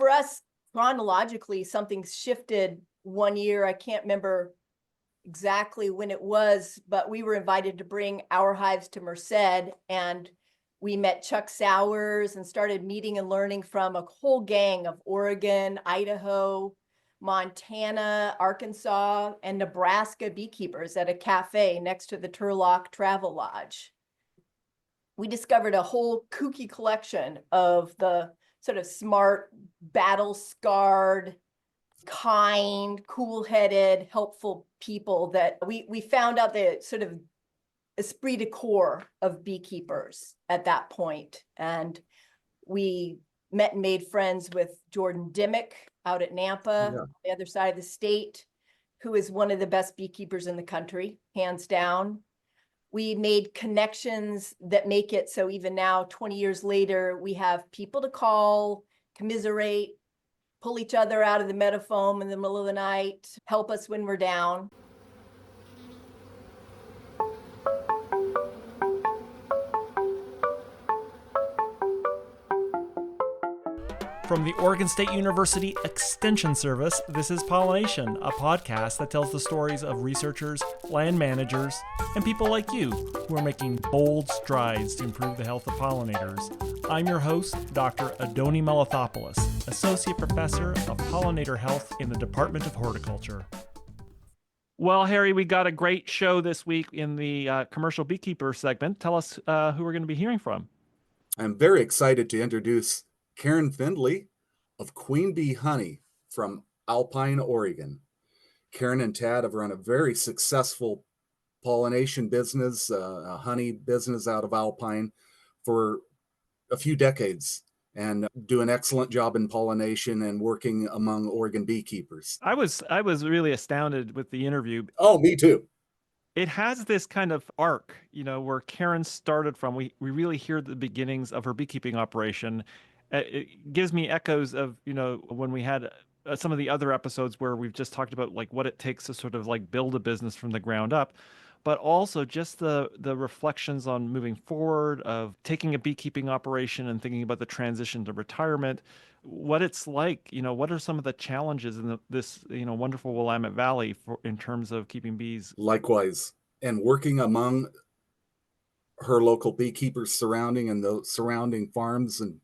for us, chronologically, something's shifted one year. I can't remember exactly when it was, but we were invited to bring our hives to Merced, and we met Chuck Sowers and started meeting and learning from a whole gang of Oregon, Idaho, Montana, Arkansas, and Nebraska beekeepers at a cafe next to the Turlock Travel Lodge. We discovered a whole kooky collection of the sort of smart, battle-scarred, kind, cool-headed, helpful people that we found out the sort of esprit de corps of beekeepers at that point. And we met and made friends with Jordan Dimmick out at Nampa, on the other side of the state, who is one of the best beekeepers in the country, hands down. We made connections that make it so even now, 20 years later, we have people to call, commiserate, pull each other out of the metaphone in the middle of the night, help us when we're down. From the Oregon State University Extension Service, this is PolliNation, a podcast that tells the stories of researchers, land managers, and people like you who are making bold strides to improve the health of pollinators. I'm your host, Dr. Adoni Melathopoulos, Associate Professor of Pollinator Health in the Department of Horticulture. Well, Harry, we got a great show this week in the commercial beekeeper segment. Tell us who we're going to be hearing from. I'm very excited to introduce Karen Findley of Queen Bee Honey from Alpine, Oregon. Karen and Tad have run a very successful pollination business, a honey business out of Alpine for a few decades, and do an excellent job in pollination and working among Oregon beekeepers. I was really astounded with the interview. Oh, me too. It has this kind of arc, where Karen started from. We really hear the beginnings of her beekeeping operation. It gives me echoes of, when we had some of the other episodes where we've just talked about like what it takes to sort of like build a business from the ground up, but also just the reflections on moving forward of taking a beekeeping operation and thinking about the transition to retirement, what it's like, what are some of the challenges in this, wonderful Willamette Valley in terms of keeping bees. Likewise, and working among her local beekeepers surrounding and the surrounding farms and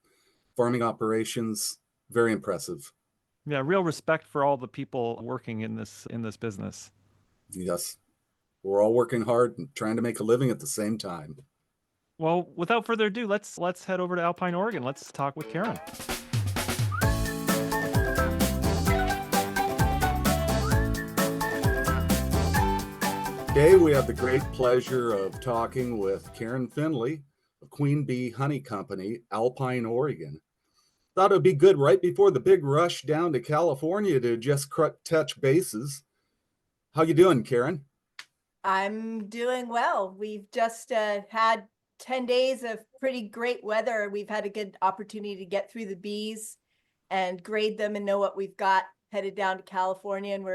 farming operations, very impressive. Yeah, real respect for all the people working in this business. Yes, we're all working hard and trying to make a living at the same time. Well, without further ado, let's head over to Alpine, Oregon. Let's talk with Karen. Today we have the great pleasure of talking with Karen Findley of Queen Bee Honey Company, Alpine, Oregon. Thought it would be good right before the big rush down to California to just touch bases. How you doing, Karen? I'm doing well. We've just had 10 days of pretty great weather. We've had a good opportunity to get through the bees and grade them and know what we've got headed down to California. And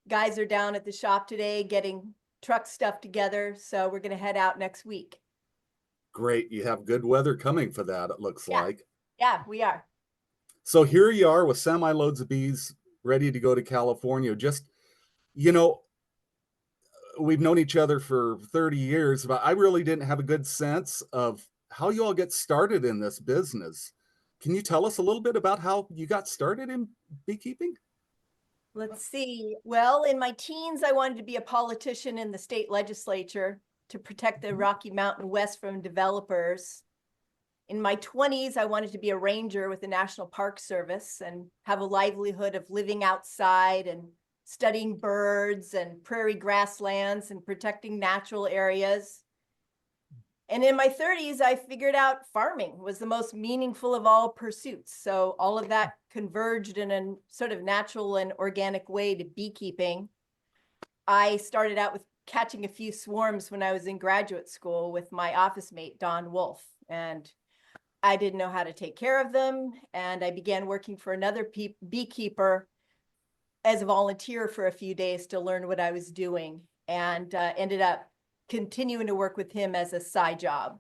guys are down at the shop today getting truck stuff together. So we're going to head out next week. Great. You have good weather coming for that, it looks like. Yeah, we are. So here you are with semi-loads of bees ready to go to California. Just, we've known each other for 30 years, but I really didn't have a good sense of how you all get started in this business. Can you tell us a little bit about how you got started in beekeeping? Let's see. Well, in my teens, I wanted to be a politician in the state legislature to protect the Rocky Mountain West from developers. In my 20s, I wanted to be a ranger with the National Park Service and have a livelihood of living outside and studying birds and prairie grasslands and protecting natural areas. And in my 30s, I figured out farming was the most meaningful of all pursuits. So all of that converged in a sort of natural and organic way to beekeeping. I started out with catching a few swarms when I was in graduate school with my office mate, Don Wolf. And I didn't know how to take care of them. And I began working for another beekeeper as a volunteer for a few days to learn what I was doing, and ended up continuing to work with him as a side job.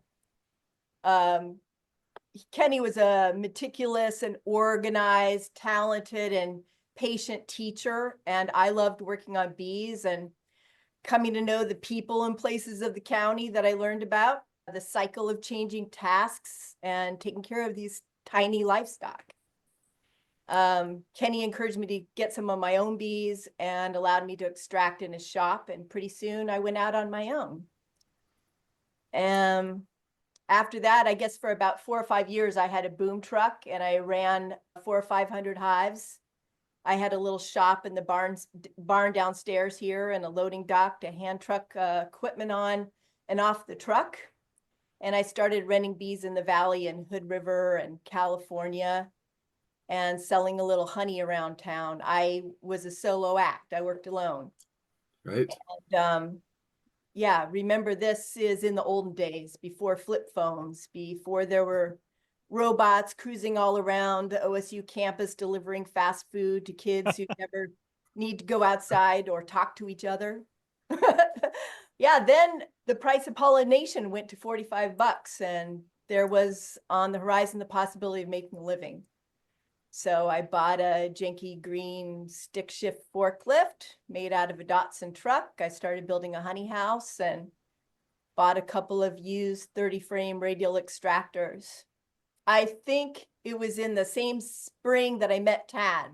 Kenny was a meticulous and organized, talented and patient teacher. And I loved working on bees and coming to know the people and places of the county that I learned about, the cycle of changing tasks and taking care of these tiny livestock. Kenny encouraged me to get some of my own bees and allowed me to extract in his shop. And pretty soon I went out on my own. And after that, I guess for about 4 or 5 years, I had a boom truck and I ran 400 or 500 hives. I had a little shop in the barn downstairs here and a loading dock to hand truck equipment on and off the truck. And I started renting bees in the valley in Hood River and California and selling a little honey around town. I was a solo act. I worked alone. Right. And yeah, remember this is in the olden days, before flip phones, before there were robots cruising all around the OSU campus delivering fast food to kids who never need to go outside or talk to each other. Yeah, then the price of PolliNation went to $45 and there was on the horizon the possibility of making a living. So I bought a janky green stick shift forklift made out of a Datsun truck. I started building a honey house and bought a couple of used 30 frame radial extractors. I think it was in the same spring that I met Tad,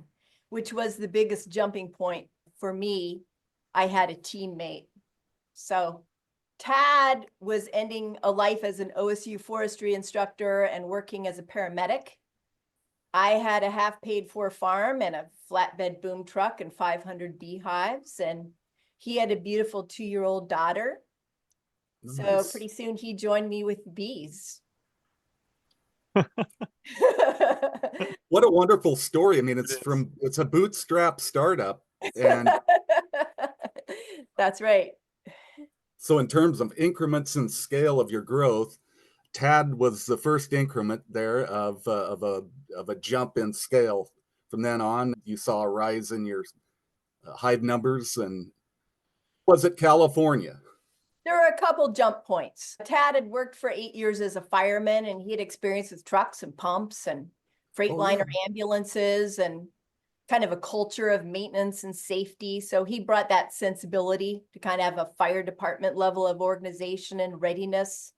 which was the biggest jumping point for me. I had a teammate. So Tad was ending a life as an OSU forestry instructor and working as a paramedic. I had a half paid for farm and a flatbed boom truck and 500 beehives. And he had a beautiful 2-year-old daughter. So Nice. pretty soon he joined me with bees. What a wonderful story. I mean, it's a bootstrap startup. And That's right. so in terms of increments and scale of your growth, Tad was the first increment there of a jump in scale. From then on, you saw a rise in your hive numbers. And was it California? There were a couple jump points. Tad had worked for 8 years as a fireman and he had experience with trucks and pumps and Freightliner ambulances and kind of a culture of maintenance and safety. So he brought that sensibility to kind of have a fire department level of organization and readiness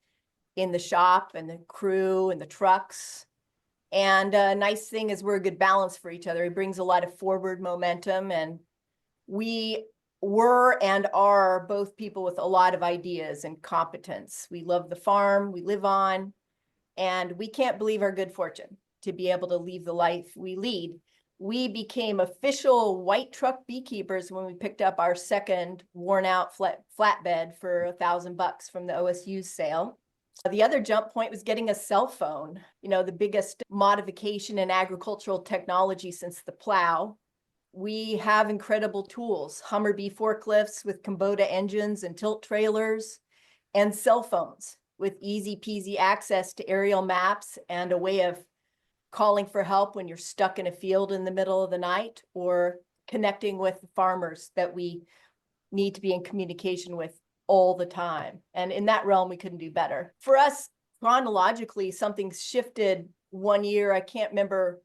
in the shop and the crew and the trucks. And a nice thing is we're a good balance for each other. He brings a lot of forward momentum and we were and are both people with a lot of ideas and competence. We love the farm we live on, and we can't believe our good fortune to be able to lead the life we lead. We became official white truck beekeepers when we picked up our second worn out flatbed for $1,000 from the OSU sale. The other jump point was getting a cell phone, the biggest modification in agricultural technology since the plow. We have incredible tools, Hummer bee forklifts with Kubota engines and tilt trailers, and cell phones with easy peasy access to aerial maps and a way of calling for help when you're stuck in a field in the middle of the night or connecting with farmers that we need to be in communication with all the time. And in that realm, we couldn't do better. For us, chronologically, something shifted one year. I can't remember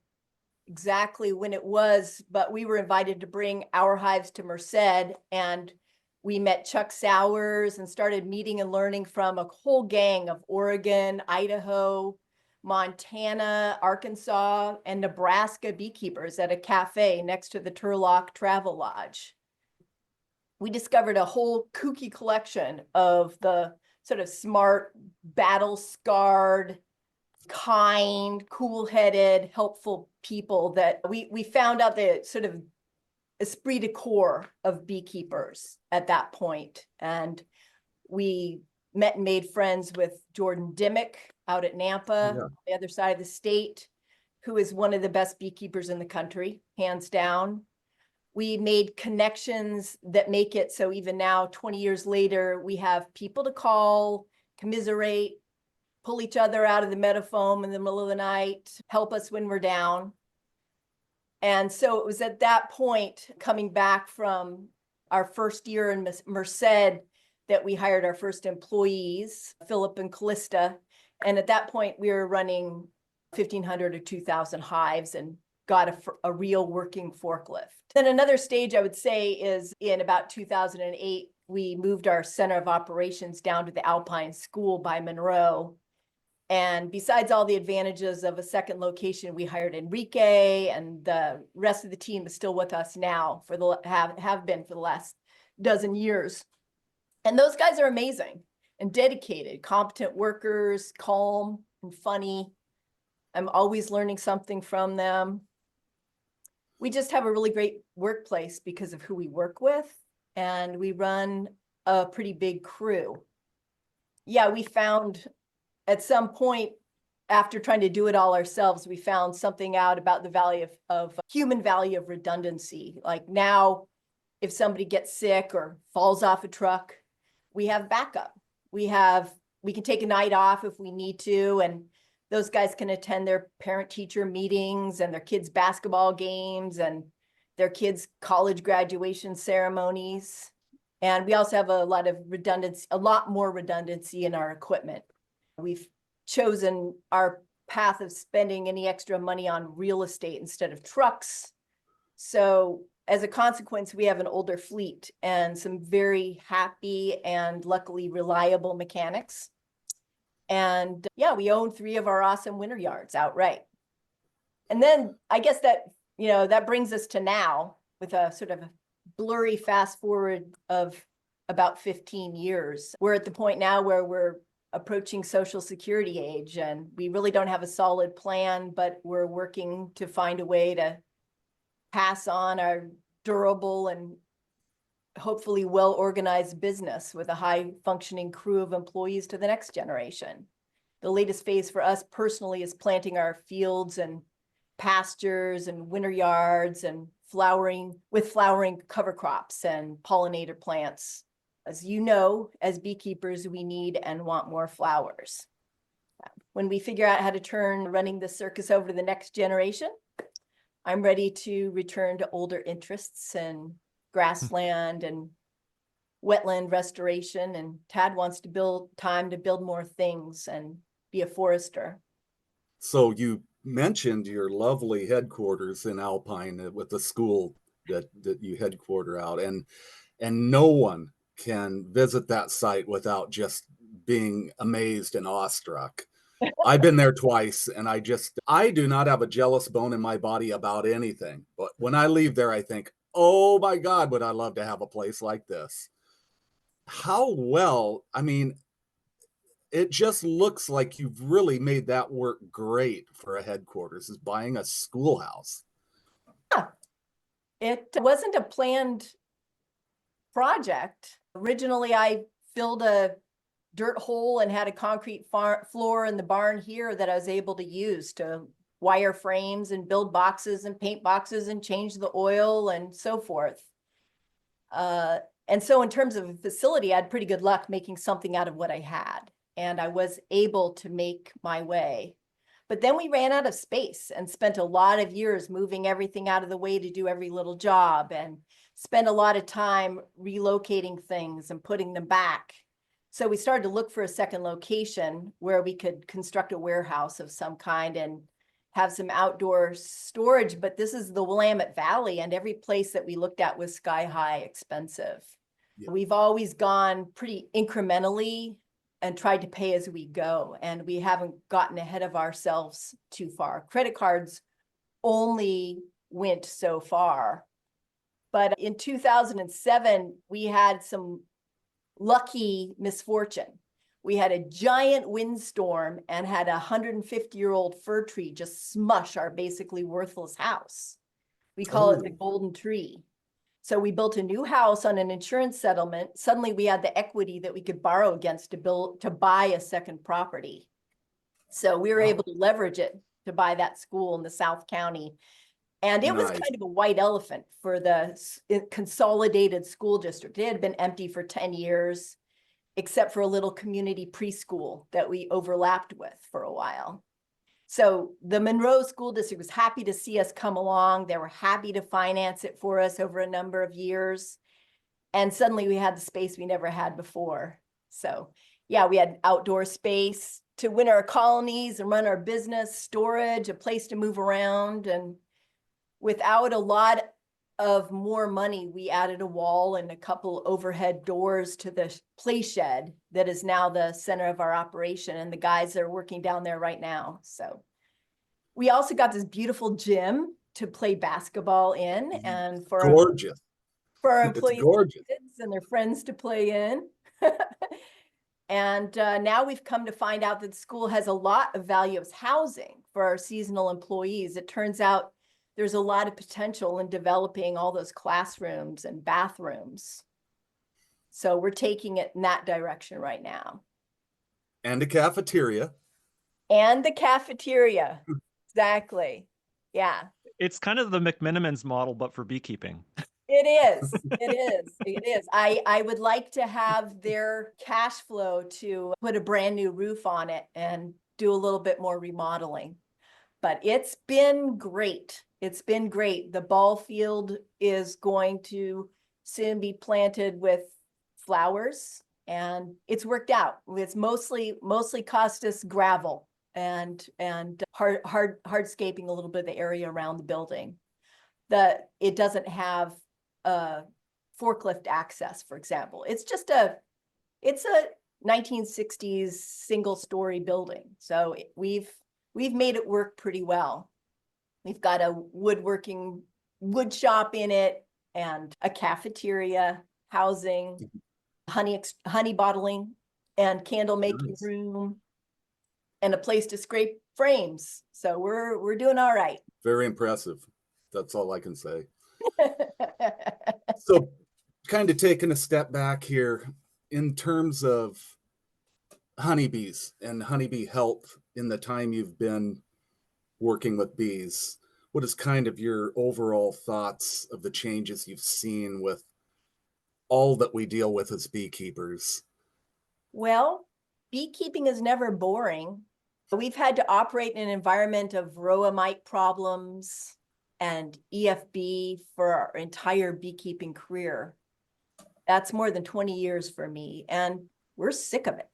exactly when it was, but we were invited to bring our hives to Merced, and we met Chuck Sowers and started meeting and learning from a whole gang of Oregon, Idaho, Montana, Arkansas, and Nebraska beekeepers at a cafe next to the Turlock Travel Lodge. We discovered a whole kooky collection of the sort of smart, battle-scarred, kind, cool-headed, helpful people that we found out the sort of esprit de corps of beekeepers at that point. And we met and made friends with Jordan Dimmick out at Nampa, on the other side of the state, who is one of the best beekeepers in the country, hands down. We made connections that make it so even now, 20 years later, we have people to call, commiserate, pull each other out of the metaphone in the middle of the night, help us when we're down. And so it was at that point, coming back from our first year in Merced, that we hired our first employees, Philip and Callista. And at that point, we were running 1,500 or 2,000 hives and got a real working forklift. Then another stage I would say is in about 2008, we moved our center of operations down to the Alpine School by Monroe. And besides all the advantages of a second location, we hired Enrique, and the rest of the team is still with us now have been for the last dozen years. And those guys are amazing and dedicated, competent workers, calm and funny. I'm always learning something from them. We just have a really great workplace because of who we work with, and we run a pretty big crew. Yeah, we found at some point after trying to do it all ourselves, we found something out about the value of human value of redundancy. Like now, if somebody gets sick or falls off a truck, we have backup. We can take a night off if we need to, and those guys can attend their parent-teacher meetings and their kids' basketball games and their kids' college graduation ceremonies. And we also have a lot of redundancy, a lot more redundancy in our equipment. We've chosen our path of spending any extra money on real estate instead of trucks. So as a consequence, we have an older fleet and some very happy and luckily reliable mechanics. And yeah, we own 3 of our awesome winter yards outright. And then I guess that, that brings us to now with a sort of blurry fast forward of about 15 years. We're at the point now where we're approaching Social Security age, and we really don't have a solid plan, but we're working to find a way to pass on our durable and hopefully well-organized business with a high-functioning crew of employees to the next generation. The latest phase for us personally is planting our fields and pastures and winter yards and flowering cover crops and pollinator plants. As you know, as beekeepers, we need and want more flowers. When we figure out how to turn running the circus over to the next generation, I'm ready to return to older interests and grassland and wetland restoration. And Tad wants to build more things and be a forester. So you mentioned your lovely headquarters in Alpine with the school that you headquarter out, and no one can visit that site without just being amazed and awestruck. I've been there twice, and I do not have a jealous bone in my body about anything. But when I leave there, I think, oh my God, would I love to have a place like this? It just looks like you've really made that work great for a headquarters, is buying a schoolhouse. Yeah. It wasn't a planned project. Originally, I filled a dirt hole and had a concrete floor in the barn here that I was able to use to wire frames and build boxes and paint boxes and change the oil and so forth. And so in terms of a facility, I had pretty good luck making something out of what I had. And I was able to make my way. But then we ran out of space and spent a lot of years moving everything out of the way to do every little job, and spent a lot of time relocating things and putting them back. So we started to look for a second location where we could construct a warehouse of some kind and have some outdoor storage. But this is the Willamette Valley, and every place that we looked at was sky high expensive. Yeah. We've always gone pretty incrementally and tried to pay as we go, and we haven't gotten ahead of ourselves too far. Credit cards only went so far. But in 2007, we had some lucky misfortune. We had a giant windstorm and had a 150-year-old fir tree just smush our basically worthless house. We call it the golden tree. So we built a new house on an insurance settlement. Suddenly we had the equity that we could borrow against to buy a second property. So we were able to leverage it to buy that school in the South County. And it was kind of a white elephant for the consolidated school district. It had been empty for 10 years, except for a little community preschool that we overlapped with for a while. So the Monroe School District was happy to see us come along. They were happy to finance it for us over a number of years. And suddenly we had the space we never had before. So yeah, we had outdoor space, to winter our colonies and run our business, storage, a place to move around. And without a lot of more money, we added a wall and a couple overhead doors to the play shed that is now the center of our operation. And the guys are working down there right now. So we also got this beautiful gym to play basketball in, and for Gorgeous. our It's employees gorgeous. and their friends to play in. And now we've come to find out that the school has a lot of value as housing for our seasonal employees. It turns out there's a lot of potential in developing all those classrooms and bathrooms. So we're taking it in that direction right now. And a cafeteria. And the cafeteria. Exactly. Yeah. It's kind of the McMenamins model, but for beekeeping. It is. It is. It is. I would like to have their cash flow to put a brand new roof on it and do a little bit more remodeling. But it's been great. It's been great. The ball field is going to soon be planted with flowers, and it's worked out. It's mostly cost us gravel and hardscaping a little bit of the area around the building. It doesn't have forklift access, for example. It's a 1960s single-story building. So we've made it work pretty well. We've got a wood shop in it, and a cafeteria, housing, honey bottling, and candle making Nice. room, and a place to scrape frames. So we're doing all right. Very impressive. That's all I can say. So kind of taking a step back here in terms of honeybees and honeybee health in the time you've been working with bees, what is kind of your overall thoughts of the changes you've seen with all that we deal with as beekeepers? Well, beekeeping is never boring. We've had to operate in an environment of Varroa mite problems and EFB for our entire beekeeping career. That's more than 20 years for me, and we're sick of it.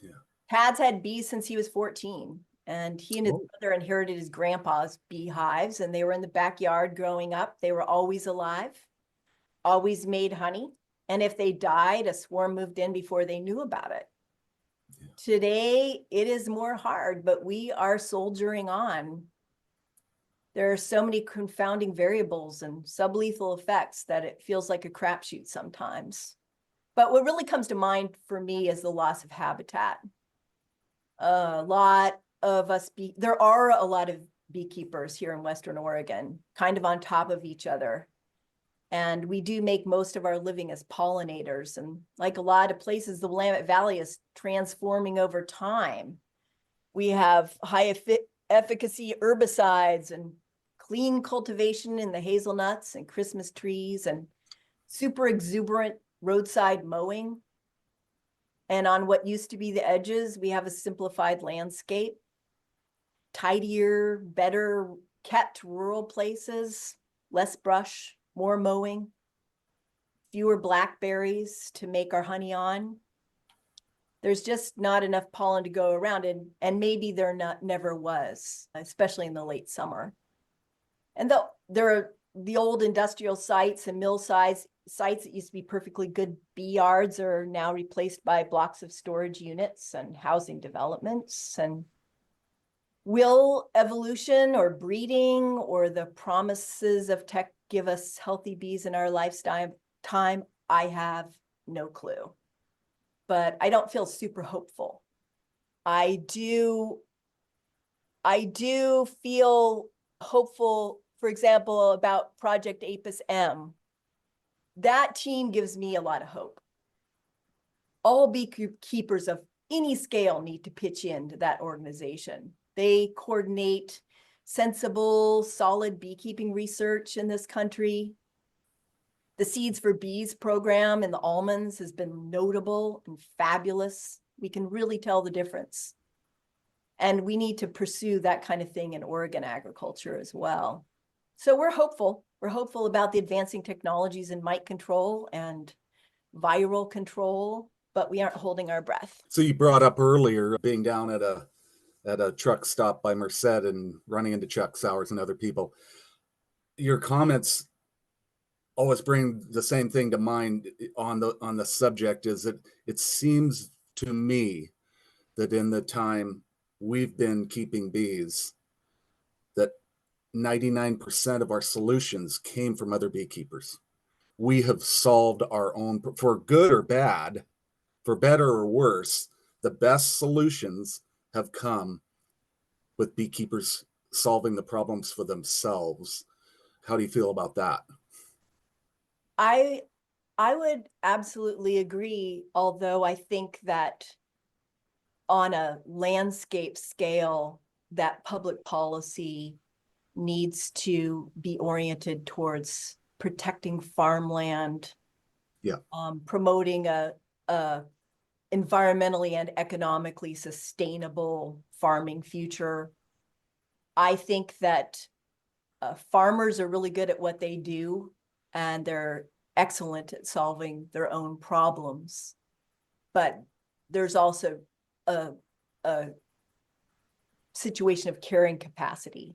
Yeah. Tad's had bees since he was 14, and he and his Oh. brother inherited his grandpa's beehives, and they were in the backyard growing up. They were always alive, always made honey, and if they died, a swarm moved in before they knew about it. Yeah. Today, it is more hard, but we are soldiering on. There are so many confounding variables and sublethal effects that it feels like a crapshoot sometimes. But what really comes to mind for me is the loss of habitat. A lot of us, there are a lot of beekeepers here in Western Oregon, kind of on top of each other. And we do make most of our living as pollinators. And like a lot of places, the Willamette Valley is transforming over time. We have high efficacy herbicides and clean cultivation in the hazelnuts and Christmas trees and super exuberant roadside mowing. And on what used to be the edges, we have a simplified landscape, tidier, better kept rural places, less brush, more mowing, fewer blackberries to make our honey on. There's just not enough pollen to go around, and maybe there never was, especially in the late summer. And there are the old industrial sites and mill sites that used to be perfectly good bee yards are now replaced by blocks of storage units and housing developments. And will evolution or breeding or the promises of tech give us healthy bees in our lifetime? I have no clue. But I don't feel super hopeful. I do feel hopeful, for example, about Project Apis M. That team gives me a lot of hope. All beekeepers of any scale need to pitch into that organization. They coordinate sensible, solid beekeeping research in this country. The Seeds for Bees program in the almonds has been notable and fabulous. We can really tell the difference. And we need to pursue that kind of thing in Oregon agriculture as well. So we're hopeful. We're hopeful about the advancing technologies in mite control and viral control. but we aren't holding our breath. So you brought up earlier being down at a truck stop by Merced and running into Chuck Sowers and other people. Your comments always bring the same thing to mind on the subject. Is that it seems to me that in the time we've been keeping bees, that 99% of our solutions came from other beekeepers. We have solved our own, for good or bad, for better or worse, the best solutions have come with beekeepers solving the problems for themselves. How do you feel about that? I would absolutely agree, although I think that on a landscape scale, that public policy needs to be oriented towards protecting farmland, Yeah. promoting a environmentally and economically sustainable farming future. I think that farmers are really good at what they do, and they're excellent at solving their own problems. But there's also a situation of carrying capacity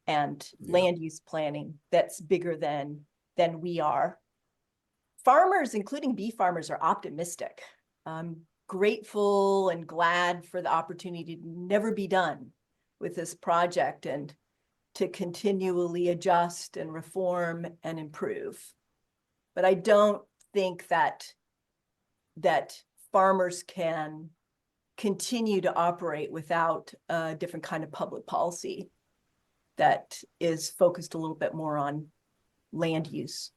and land use planning that's bigger than we are. Farmers, including bee farmers, are optimistic. I'm grateful and glad for the opportunity to never be done with this project and to continually adjust and reform and improve. But I don't think that farmers can continue to operate without a different kind of public policy that is focused a little bit more on land use.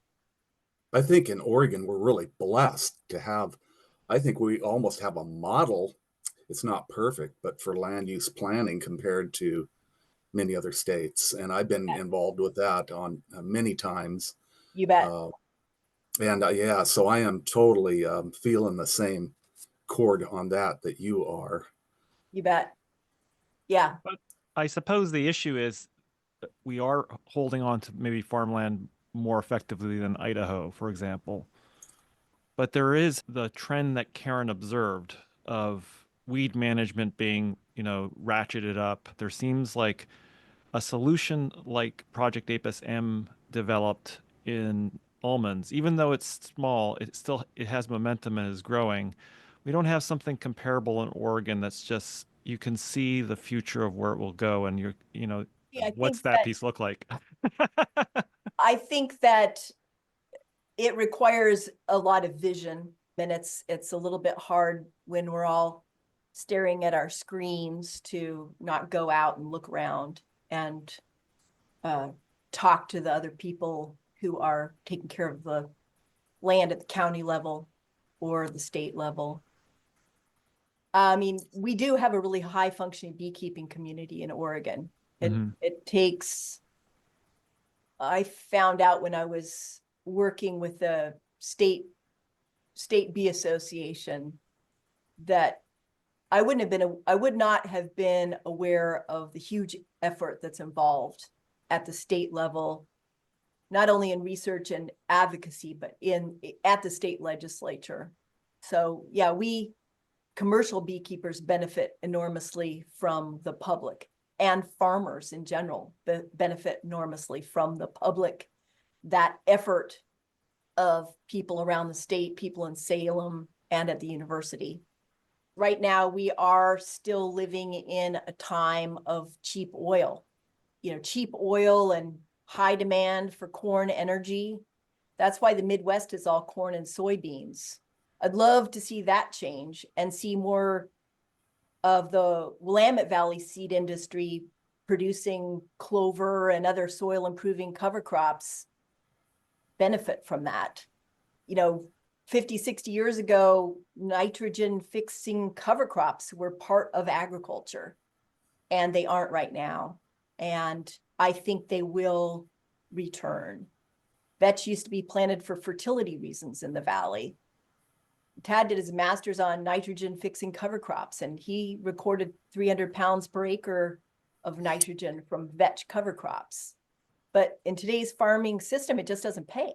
I think in Oregon, we're really blessed to have, I think we almost have a model. It's not perfect, but for land use planning compared to many other states. And I've been involved with that on many times. You bet. Yeah, so I am totally feeling the same chord on that you are. You bet. Yeah. But I suppose the issue is we are holding on to maybe farmland more effectively than Idaho, for example. But there is the trend that Karen observed of weed management being, ratcheted up. There seems like a solution like Project Apis M developed in almonds, even though it's small, it has momentum and is growing. We don't have something comparable in Oregon that's just you can see the future of where it will go, and Yeah, what's that piece look like? I think that it requires a lot of vision, and it's a little bit hard when we're all staring at our screens to not go out and look around and talk to the other people who are taking care of the land at the county level or the state level. I mean, we do have a really high functioning beekeeping community in Oregon. It takes, I found out when I was working with the state bee association that I would not have been aware of the huge effort that's involved at the state level, not only in research and advocacy, but at the state legislature. So yeah, we commercial beekeepers benefit enormously from the public, and farmers in general benefit enormously from the public. That effort of people around the state, people in Salem and at the university. Right now, we are still living in a time of cheap oil, cheap oil and high demand for corn energy. That's why the Midwest is all corn and soybeans. I'd love to see that change and see more of the Willamette Valley seed industry producing clover and other soil improving cover crops benefit from that. 50, 60 years ago, nitrogen fixing cover crops were part of agriculture, and they aren't right now. And I think they will return. Vetch used to be planted for fertility reasons in the valley. Tad did his master's on nitrogen fixing cover crops, and he recorded 300 pounds per acre of nitrogen from vetch cover crops. But in today's farming system, it just doesn't pay.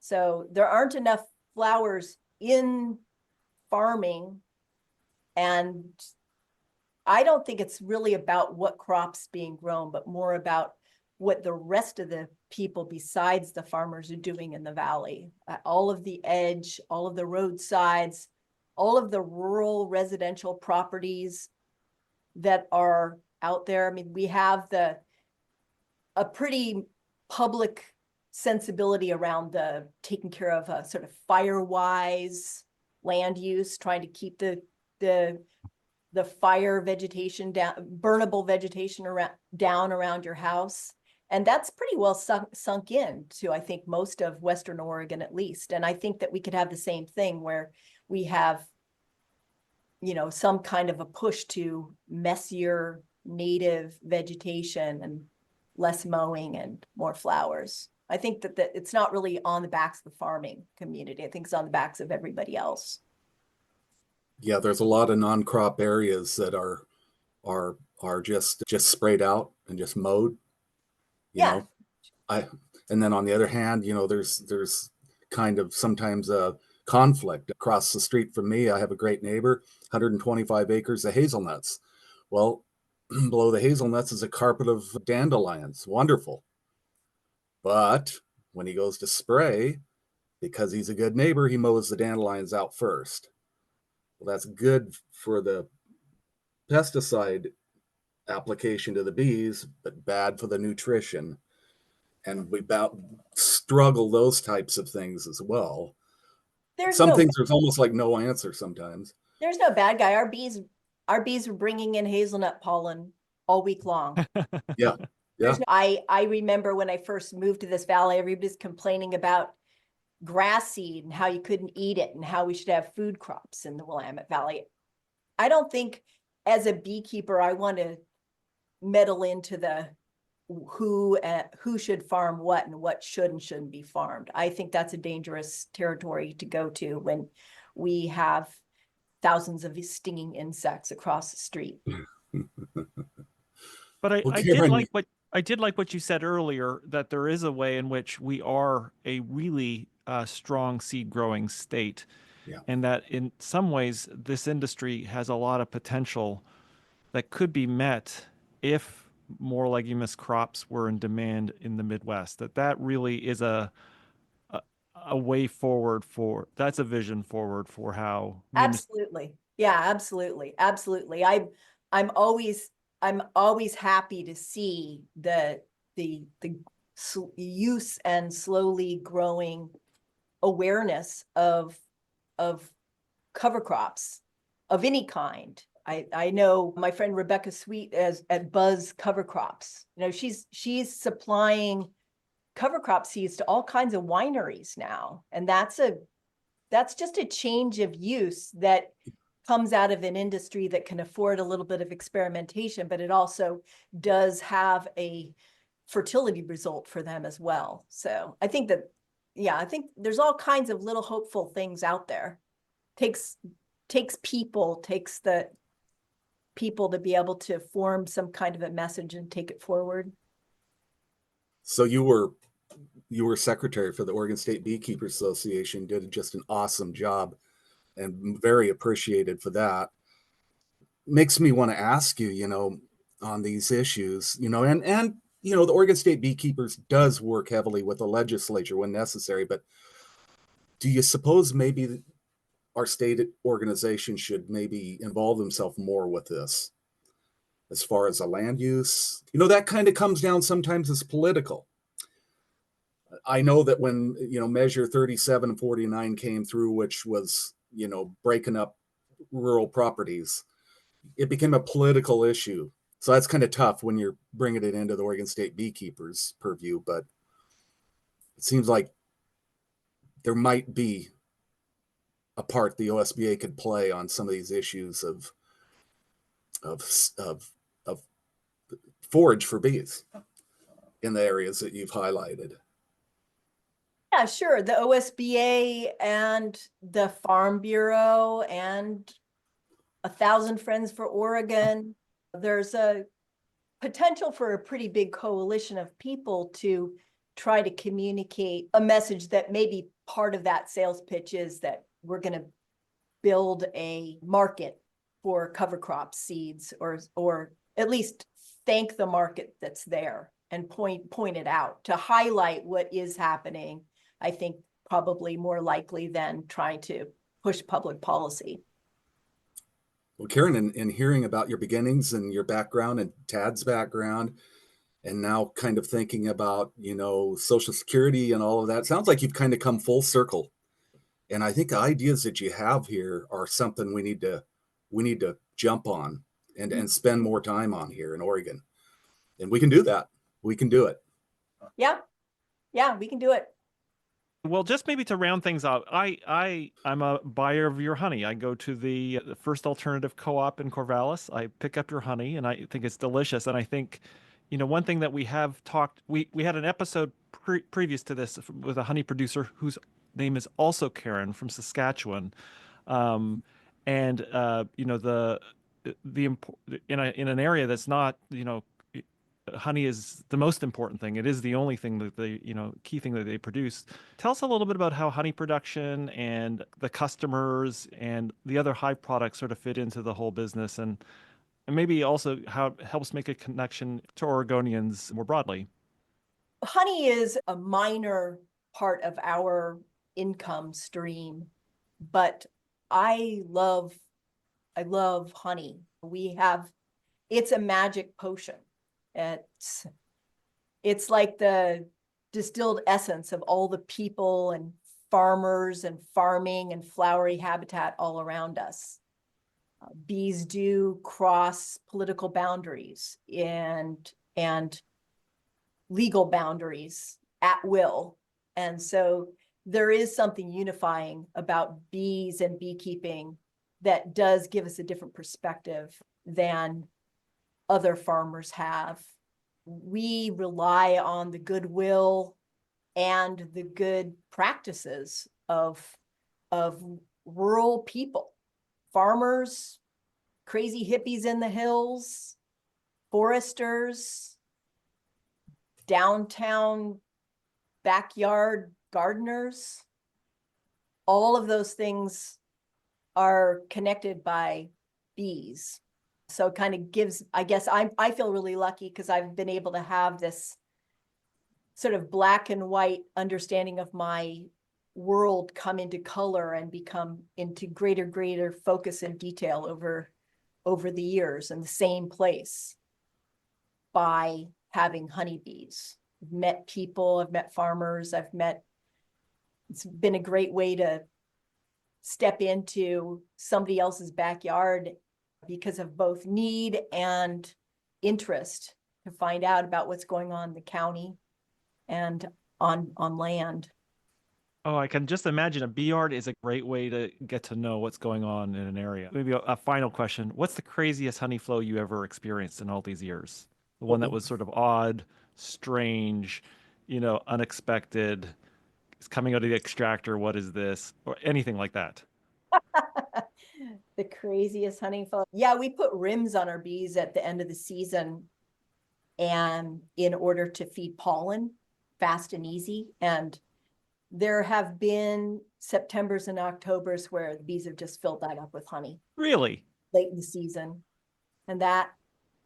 So there aren't enough flowers in farming. And I don't think it's really about what crops being grown, but more about what the rest of the people besides the farmers are doing in the valley. All of the edge, all of the roadsides, all of the rural residential properties that are out there. I mean, we have a pretty public sensibility around the taking care of a sort of fire-wise land use, trying to keep the fire vegetation down, burnable vegetation down around your house. And that's pretty well sunk in to, I think, most of Western Oregon at least. And I think that we could have the same thing where we have, you know, some kind of a push to messier native vegetation and less mowing and more flowers. I think that it's not really on the backs of the farming community. I think it's on the backs of everybody else. Yeah, there's a lot of non-crop areas that are just sprayed out and just mowed, you Yeah. know. And then on the other hand, you know, there's kind of sometimes a conflict. Across the street from me, I have a great neighbor, 125 acres of hazelnuts. Well, below the hazelnuts is a carpet of dandelions. Wonderful. But when he goes to spray, because he's a good neighbor, he mows the dandelions out first. Well, that's good for the pesticide application to the bees, but bad for the nutrition. And we about struggle those types of things as well. There's Some no things there's almost like no answer sometimes. there's no bad guy. Our bees are bringing in hazelnut pollen all week long. Yeah. Yeah. I remember when I first moved to this valley, everybody's complaining about grass seed and how you couldn't eat it and how we should have food crops in the Willamette Valley. I don't think as a beekeeper, I want to meddle into the who should farm what and what should and shouldn't be farmed. I think that's a dangerous territory to go to when we have thousands of stinging insects across the street. But Well, I did Karen, like what you said earlier, that there is a way in which we are a really strong seed growing state, yeah. and that in some ways this industry has a lot of potential that could be met if more leguminous crops were in demand in the Midwest. That really is a, a way forward for, that's a vision forward for how Absolutely. Yeah, absolutely. Absolutely. I'm always happy to see the use and slowly growing awareness of cover crops of any kind. I know my friend Rebecca Sweet at Buzz Cover Crops. You know, she's supplying cover crop seeds to all kinds of wineries now. And that's just a change of use that comes out of an industry that can afford a little bit of experimentation, but it also does have a fertility result for them as well. So I think that, yeah, I think there's all kinds of little hopeful things out there. Takes the people to be able to form some kind of a message and take it forward. So you were secretary for the Oregon State Beekeepers Association, did just an awesome job and very appreciated for that. Makes me want to ask you, you know, on these issues, you know, and you know, the Oregon State Beekeepers does work heavily with the legislature when necessary, but do you suppose maybe our state organization should maybe involve themselves more with this as far as the land use? You know, that kind of comes down sometimes as political. I know that when, you know, Measure 3749 came through, which was, you know, breaking up rural properties, it became a political issue. So that's kind of tough when you're bringing it into the Oregon State Beekeepers purview, but it seems like there might be a part the OSBA could play on some of these issues of of of forage for bees in the areas that you've highlighted. Yeah, sure. The OSBA and the Farm Bureau and 1,000 Friends for Oregon. There's a potential for a pretty big coalition of people to try to communicate a message that maybe part of that sales pitch is that we're going to build a market for cover crop seeds, or at least thank the market that's there and point it out to highlight what is happening. I think probably more likely than trying to push public policy. Well, Karen, in hearing about your beginnings and your background and Tad's background, and now kind of thinking about, Social Security and all of that, sounds like you've kind of come full circle. And I think the ideas that you have here are something we need to jump on and spend more time on here in Oregon. And we can do that. We can do it. Yeah, we can do it. Well, just maybe to round things out, I'm a buyer of your honey. I go to the First Alternative Co-op in Corvallis. I pick up your honey, and I think it's delicious. And I think, one thing that we have talked, we had an episode previous to this with a honey producer whose name is also Karen from Saskatchewan, and in an area that's not, honey is the most important thing. It is the only thing that they, key thing that they produce. Tell us a little bit about how honey production and the customers and the other hive products sort of fit into the whole business, and maybe also how it helps make a connection to Oregonians more broadly. Honey is a minor part of our income stream, but I love honey. It's a magic potion. It's like the distilled essence of all the people and farmers and farming and flowery habitat all around us. Bees do cross political boundaries and legal boundaries at will. And so there is something unifying about bees and beekeeping that does give us a different perspective than other farmers have. We rely on the goodwill and the good practices of rural people, farmers, crazy hippies in the hills, foresters, downtown backyard gardeners. All of those things are connected by bees. So it kind of gives, I guess I feel really lucky because I've been able to have this sort of black and white understanding of my world come into color and become into greater focus and detail over the years in the same place by having honeybees. I've met people, I've met farmers, it's been a great way to step into somebody else's backyard because of both need and interest to find out about what's going on in the county and on land. Oh, I can just imagine a bee yard is a great way to get to know what's going on in an area. Maybe a final question. What's the craziest honey flow you ever experienced in all these years? The one that was sort of odd, strange, unexpected. It's coming out of the extractor. What is this? Or anything like that. The craziest honey flow. Yeah, we put rims on our bees at the end of the season and in order to feed pollen fast and easy. And there have been Septembers and Octobers where the bees have just filled that up with honey. Really? Late in the season. And that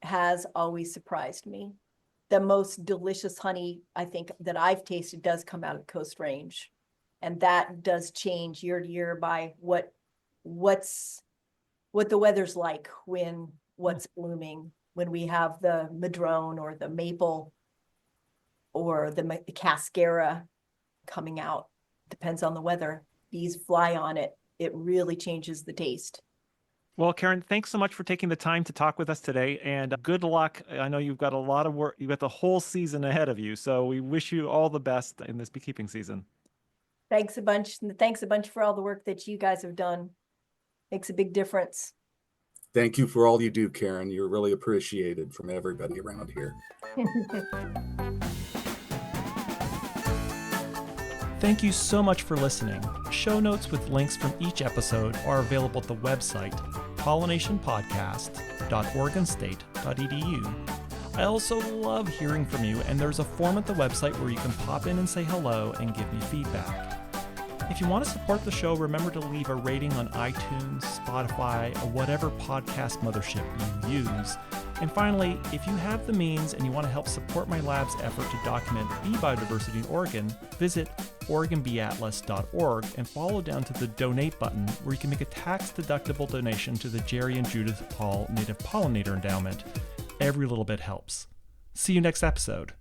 has always surprised me. The most delicious honey I think that I've tasted does come out of Coast Range. And that does change year to year by what the weather's like, when what's blooming, when we have the madrone or the maple or the cascara coming out. Depends on the weather. Bees fly on it. It really changes the taste. Well, Karen, thanks so much for taking the time to talk with us today, and good luck. I know you've got a lot of work. You've got the whole season ahead of you, so we wish you all the best in this beekeeping season. Thanks a bunch. And thanks a bunch for all the work that you guys have done. Makes a big difference. Thank you for all you do, Karen. You're really appreciated from everybody around here. Thank you so much for listening. Show notes with links from each episode are available at the website pollinationpodcast.oregonstate.edu. I also love hearing from you, and there's a form at the website where you can pop in and say hello and give me feedback. If you want to support the show, remember to leave a rating on iTunes, Spotify, or whatever podcast mothership you use. And finally, if you have the means and you want to help support my lab's effort to document bee biodiversity in Oregon, visit OregonBeeAtlas.org and follow down to the donate button where you can make a tax-deductible donation to the Jerry and Judith Paul Native Pollinator Endowment. Every little bit helps. See you next episode.